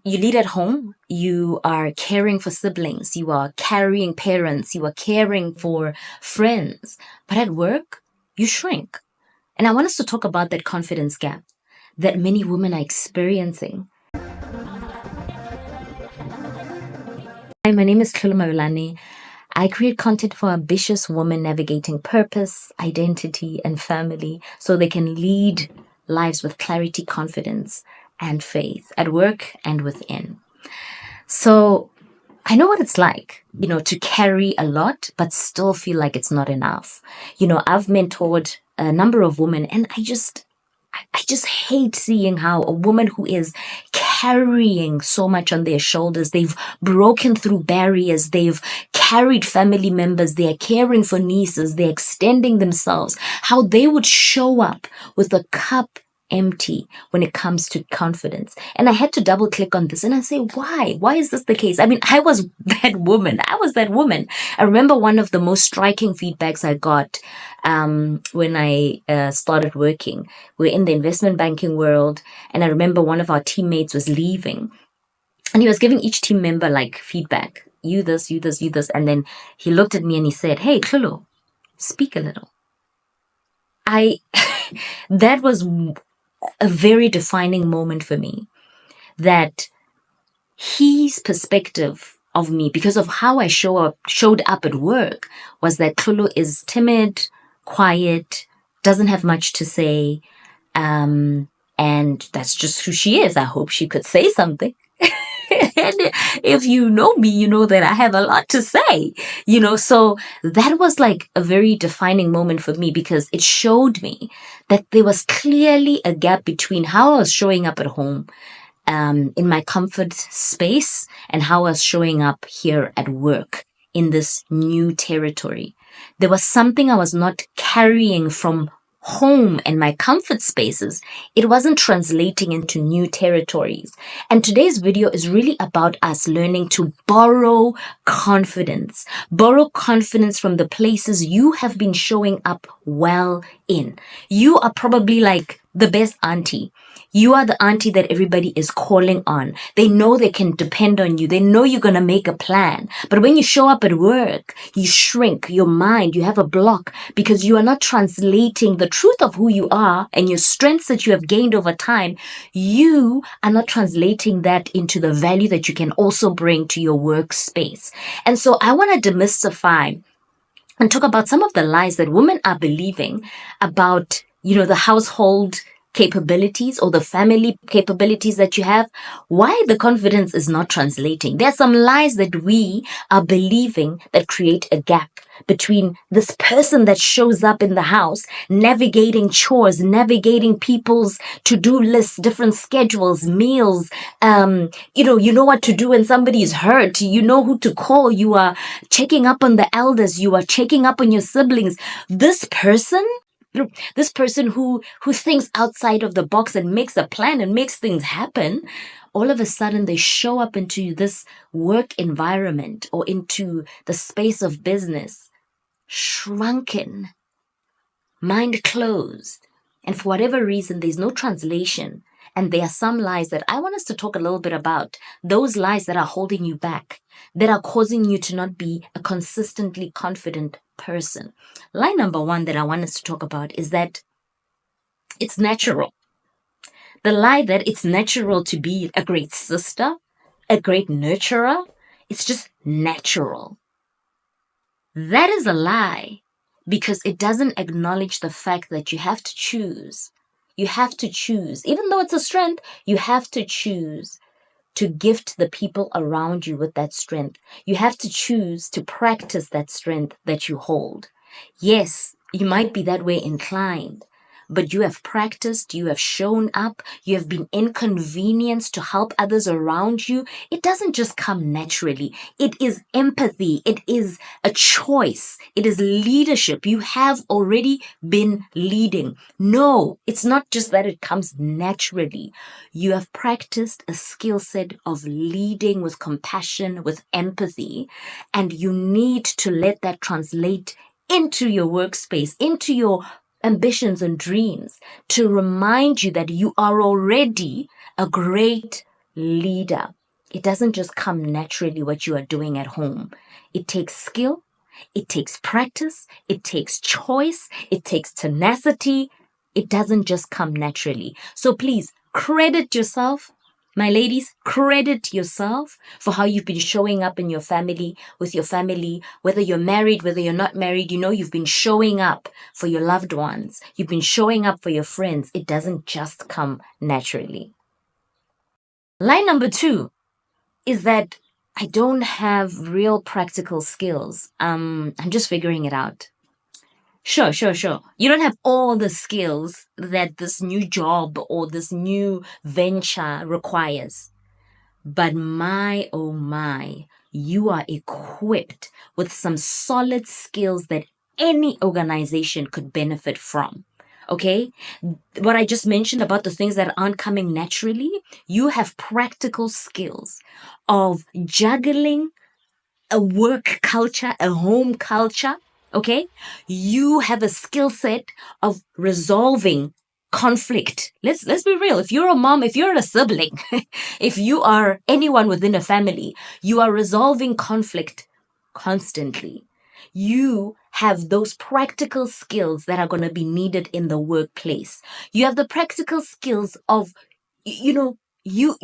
you lead at home, you are caring for siblings, you are carrying parents, you are caring for friends. But at work, you shrink. And I want us to talk about that confidence gap that many women are experiencing. Hi, my name is Tlholo Mabelane. I create content for ambitious women navigating purpose, identity, and family so they can lead lives with clarity, confidence, and faith at work and within. So I know what it's like, to carry a lot, but still feel like it's not enough. I've mentored a number of women, and I just hate seeing how a woman who is carrying so much on their shoulders, they've broken through barriers, they've carried family members, they're caring for nieces, they're extending themselves, how they would show up with a cup empty when it comes to confidence. And I had to double click on this and I say, why? Why is this the case? I mean, I was that woman. I remember one of the most striking feedbacks I got when I started working. We're in the investment banking world, and I remember one of our teammates was leaving, and he was giving each team member like feedback. You this, you this, you this. And then he looked at me and he said, "Hey, Tlholo, speak a little." That was a very defining moment for me, that his perspective of me, because of how I showed up at work, was that Tlholo is timid, quiet, doesn't have much to say, and that's just who she is. I hope she could say something. And if you know me, you know that I have a lot to say, so that was like a very defining moment for me, because it showed me that there was clearly a gap between how I was showing up at home, in my comfort space, and how I was showing up here at work in this new territory. There was something I was not carrying from home and my comfort spaces. It wasn't translating into new territories. And today's video is really about us learning to borrow confidence from the places you have been showing up well in. You are probably like the best auntie. You are the auntie that everybody is calling on. They know they can depend on you. They know you're going to make a plan. But when you show up at work, you shrink your mind. You have a block because you are not translating the truth of who you are and your strengths that you have gained over time. You are not translating that into the value that you can also bring to your workspace. And so I want to demystify and talk about some of the lies that women are believing about, the household capabilities or the family capabilities that you have, why the confidence is not translating. There are some lies that we are believing that create a gap between this person that shows up in the house, navigating chores, navigating people's to-do lists, different schedules, meals, you know what to do when somebody is hurt, you know who to call, you are checking up on the elders, you are checking up on your siblings. This person who thinks outside of the box and makes a plan and makes things happen, all of a sudden they show up into this work environment or into the space of business, shrunken, mind closed. And for whatever reason, there's no translation. And there are some lies that I want us to talk a little bit about. Those lies that are holding you back, that are causing you to not be a consistently confident person. Lie number one that I want us to talk about is that it's natural. The lie that it's natural to be a great sister, a great nurturer. It's just natural. That is a lie, because it doesn't acknowledge the fact that you have to choose. You have to choose. Even though it's a strength, you have to choose to gift the people around you with that strength. You have to choose to practice that strength that you hold. Yes, you might be that way inclined, but you have practiced, you have shown up, you have been inconvenienced to help others around you. It doesn't just come naturally. It is empathy. It is a choice. It is leadership. You have already been leading. No, it's not just that it comes naturally. You have practiced a skill set of leading with compassion, with empathy, and you need to let that translate into your workspace, into your ambitions and dreams, to remind you that you are already a great leader. It doesn't just come naturally what you are doing at home. It takes skill, it takes practice, it takes choice, it takes tenacity. It doesn't just come naturally. So please credit yourself. My ladies, credit yourself for how you've been showing up in your family, with your family, whether you're married, whether you're not married. You've been showing up for your loved ones. You've been showing up for your friends. It doesn't just come naturally. Line number 2 is that I don't have real practical skills. I'm just figuring it out. Sure, sure, sure. You don't have all the skills that this new job or this new venture requires. But my, oh my, you are equipped with some solid skills that any organization could benefit from. Okay? What I just mentioned about the things that aren't coming naturally, you have practical skills of juggling a work culture, a home culture, okay? You have a skill set of resolving conflict. Let's be real. If you're a mom, if you're a sibling, if you are anyone within a family, you are resolving conflict constantly. You have those practical skills that are going to be needed in the workplace. You have the practical skills of you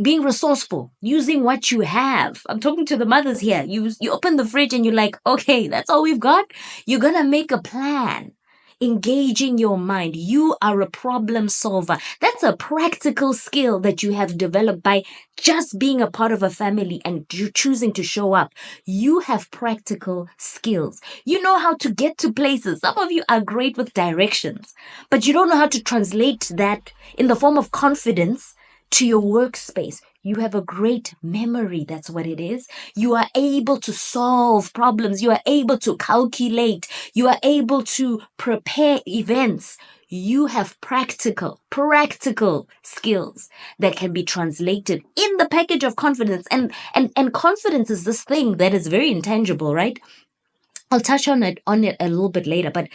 being resourceful, using what you have. I'm talking to the mothers here. You open the fridge and you're like, okay, that's all we've got. You're gonna make a plan. Engaging your mind. You are a problem solver. That's a practical skill that you have developed by just being a part of a family and you choosing to show up. You have practical skills. You know how to get to places. Some of you are great with directions, but you don't know how to translate that in the form of confidence to your workspace. You have a great memory. That's what it is. You are able to solve problems. You are able to calculate. You are able to prepare events. You have practical skills that can be translated in the package of confidence. And confidence is this thing that is very intangible, right? I'll touch on it a little bit later, but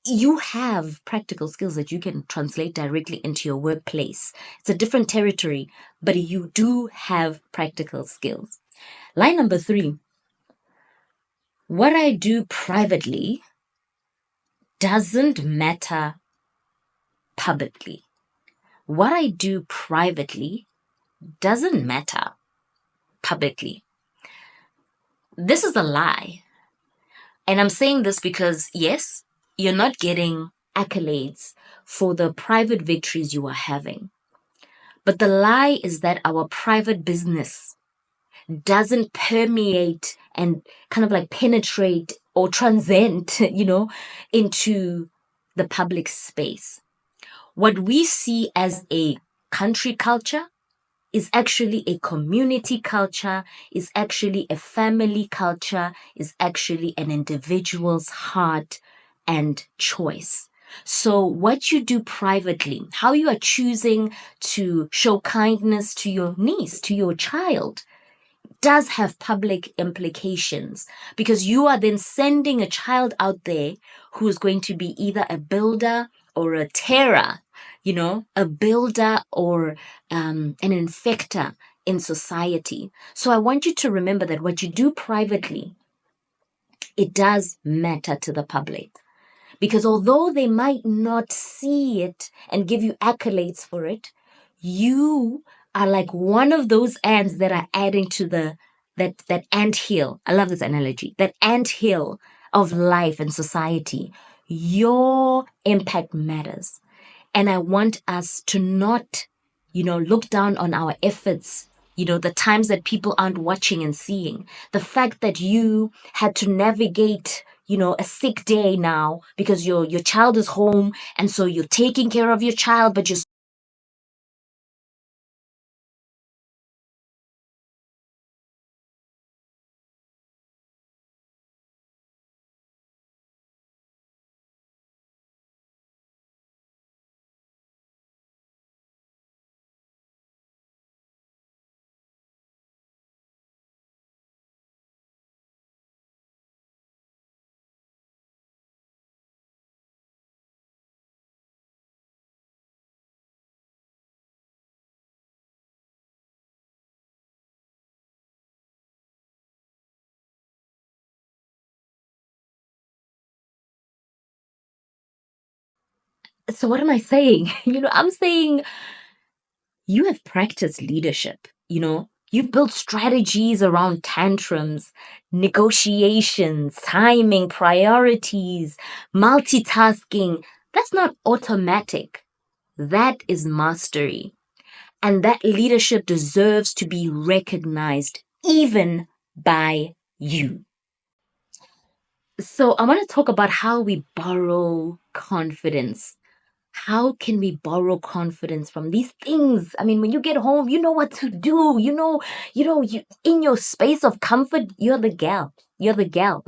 you have practical skills that you can translate directly into your workplace. It's a different territory, but you do have practical skills. Line number 3, what I do privately doesn't matter publicly. What I do privately doesn't matter publicly. This is a lie. And I'm saying this because, yes, you're not getting accolades for the private victories you are having. But the lie is that our private business doesn't permeate and kind of like penetrate or transcend, into the public space. What we see as a country culture is actually a community culture, is actually a family culture, is actually an individual's heart and choice. So what you do privately, how you are choosing to show kindness to your niece, to your child, does have public implications because you are then sending a child out there who is going to be either a builder or a terror, a builder or an infector in society. So I want you to remember that what you do privately, it does matter to the public. Because although they might not see it and give you accolades for it, you are like one of those ants that are adding to that ant hill. I love this analogy. That ant hill of life and society. Your impact matters. And I want us to not, look down on our efforts, the times that people aren't watching and seeing. The fact that you had to navigate, a sick day now because your child is home and so you're taking care of your child, but you're So what am I saying? I'm saying you have practiced leadership, you've built strategies around tantrums, negotiations, timing, priorities, multitasking. That's not automatic. That is mastery. And that leadership deserves to be recognized even by you. So I want to talk about how we borrow confidence. How can we borrow confidence from these things? I mean, when you get home, you know what to do. You in your space of comfort, you're the gal. You're the gal.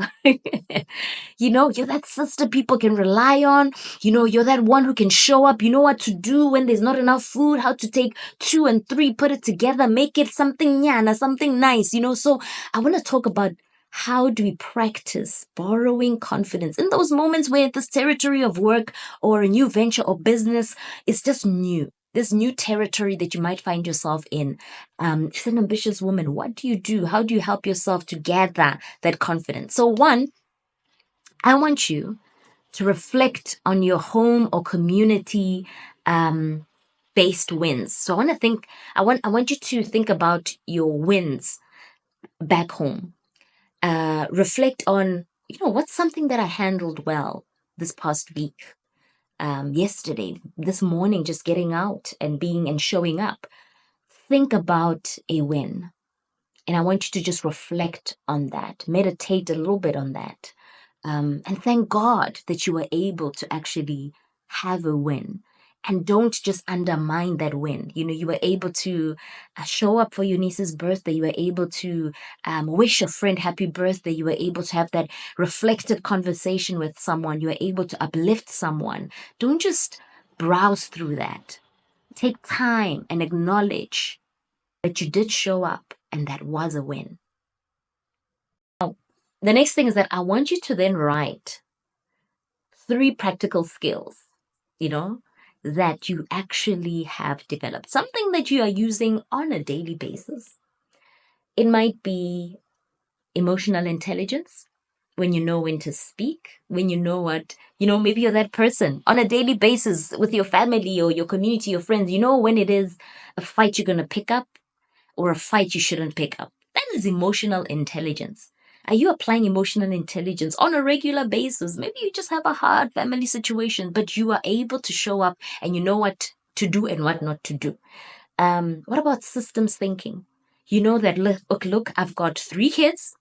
You're that sister people can rely on. You're that one who can show up. You know what to do when there's not enough food, how to take two and three, put it together, make it something nyana, something nice. So I want to talk about how do we practice borrowing confidence in those moments where this territory of work or a new venture or business is just new. This new territory that you might find yourself in. As an ambitious woman, what do you do? How do you help yourself to gather that confidence? So one, I want you to reflect on your home or community based wins. So I want you to think about your wins back home. Reflect on, what's something that I handled well this past week, yesterday, this morning, just getting out and being and showing up. Think about a win. And I want you to just reflect on that, meditate a little bit on that. And thank God that you were able to actually have a win. And don't just undermine that win. You were able to show up for your niece's birthday. You were able to wish a friend happy birthday. You were able to have that reflective conversation with someone. You were able to uplift someone. Don't just browse through that. Take time and acknowledge that you did show up and that was a win. Now, the next thing is that I want you to then write 3 practical skills, you know, that you actually have developed, something that you are using on a daily basis. It might be emotional intelligence, when you know when to speak, when you know what, maybe you're that person on a daily basis with your family or your community, your friends, when it is a fight you're going to pick up or a fight you shouldn't pick up. That is emotional intelligence. Are you applying emotional intelligence on a regular basis? Maybe you just have a hard family situation, but you are able to show up and you know what to do and what not to do. What about systems thinking? You know that, look, I've got 3 kids.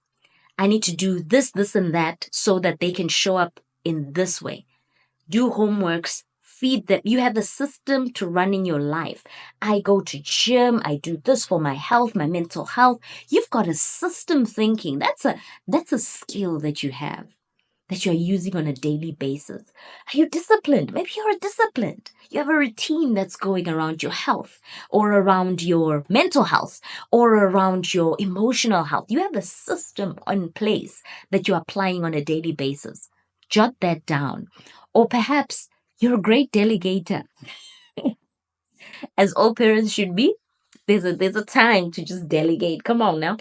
I need to do this, this, and that so that they can show up in this way. Do homeworks, feed them. You have a system to run in your life. I go to gym. I do this for my health, my mental health. You've got a system thinking. That's a skill that you have, that you're using on a daily basis. Are you disciplined? Maybe you're disciplined. You have a routine that's going around your health or around your mental health or around your emotional health. You have a system in place that you're applying on a daily basis. Jot that down. Or perhaps you're a great delegator, as all parents should be. There's a time to just delegate. Come on now.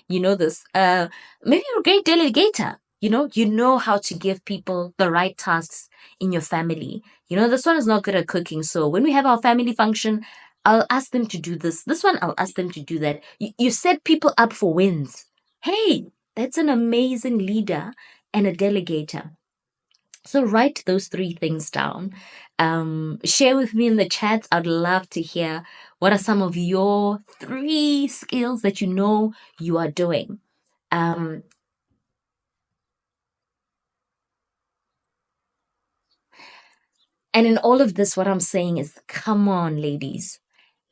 You know this. Maybe you're a great delegator. You know how to give people the right tasks in your family. This one is not good at cooking. So when we have our family function, I'll ask them to do this. This one, I'll ask them to do that. You set people up for wins. Hey, that's an amazing leader and a delegator. So write those 3 things down. Share with me in the chats. I'd love to hear what are some of your 3 skills that you are doing. And in all of this, what I'm saying is, come on, ladies,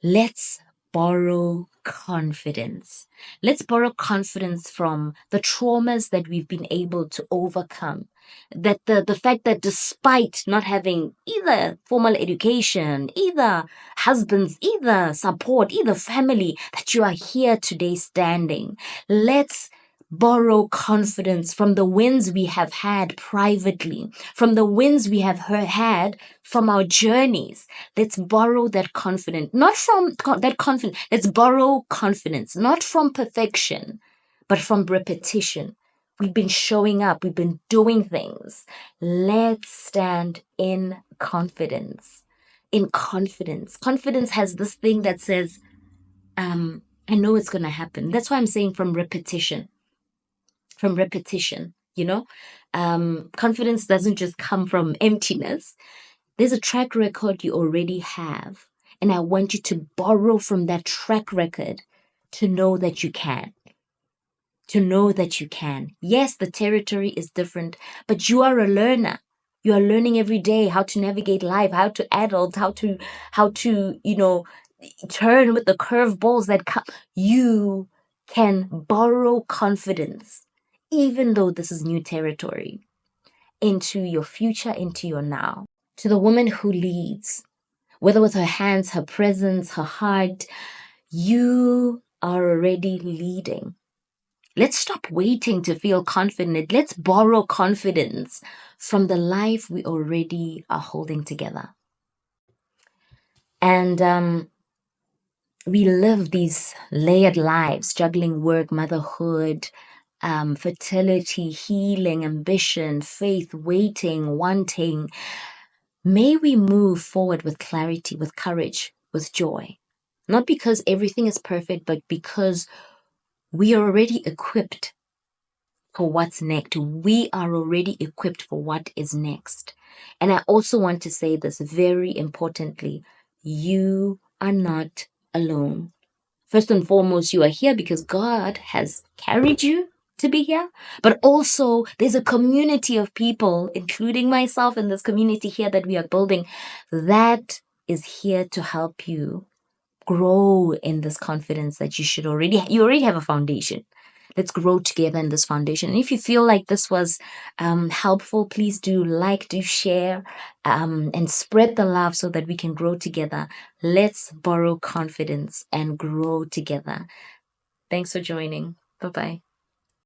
let's borrow confidence. Let's borrow confidence from the traumas that we've been able to overcome. That the fact that despite not having either formal education, either husbands, either support, either family, that you are here today standing. Let's borrow confidence from the wins we have had privately, from the wins we have had from our journeys. Let's borrow that confidence, not from that confidence. Let's borrow confidence, not from perfection, but from repetition, We've been showing up. We've been doing things. Let's stand in confidence. In confidence. Confidence has this thing that says, I know it's going to happen. That's why I'm saying from repetition. From repetition, confidence doesn't just come from emptiness. There's a track record you already have. And I want you to borrow from that track record to know that you can. To know that you can. Yes, the territory is different, but you are a learner. You are learning every day how to navigate life, how to adult, how to, turn with the curveballs that come. You can borrow confidence, even though this is new territory, into your future, into your now. To the woman who leads, whether with her hands, her presence, her heart, you are already leading. Let's stop waiting to feel confident. Let's borrow confidence from the life we already are holding together. And we live these layered lives, juggling work, motherhood, fertility, healing, ambition, faith, waiting, wanting. May we move forward with clarity, with courage, with joy. Not because everything is perfect, but because we are already equipped for what's next. We are already equipped for what is next. And I also want to say this very importantly, you are not alone. First and foremost, you are here because God has carried you to be here. But also, there's a community of people, including myself in this community here that we are building, that is here to help you grow in this confidence that you already have a foundation. Let's grow together in this foundation. And if you feel like this was helpful, please do like, do share, and spread the love so that we can grow together. Let's borrow confidence and grow together. Thanks for joining. Bye-bye.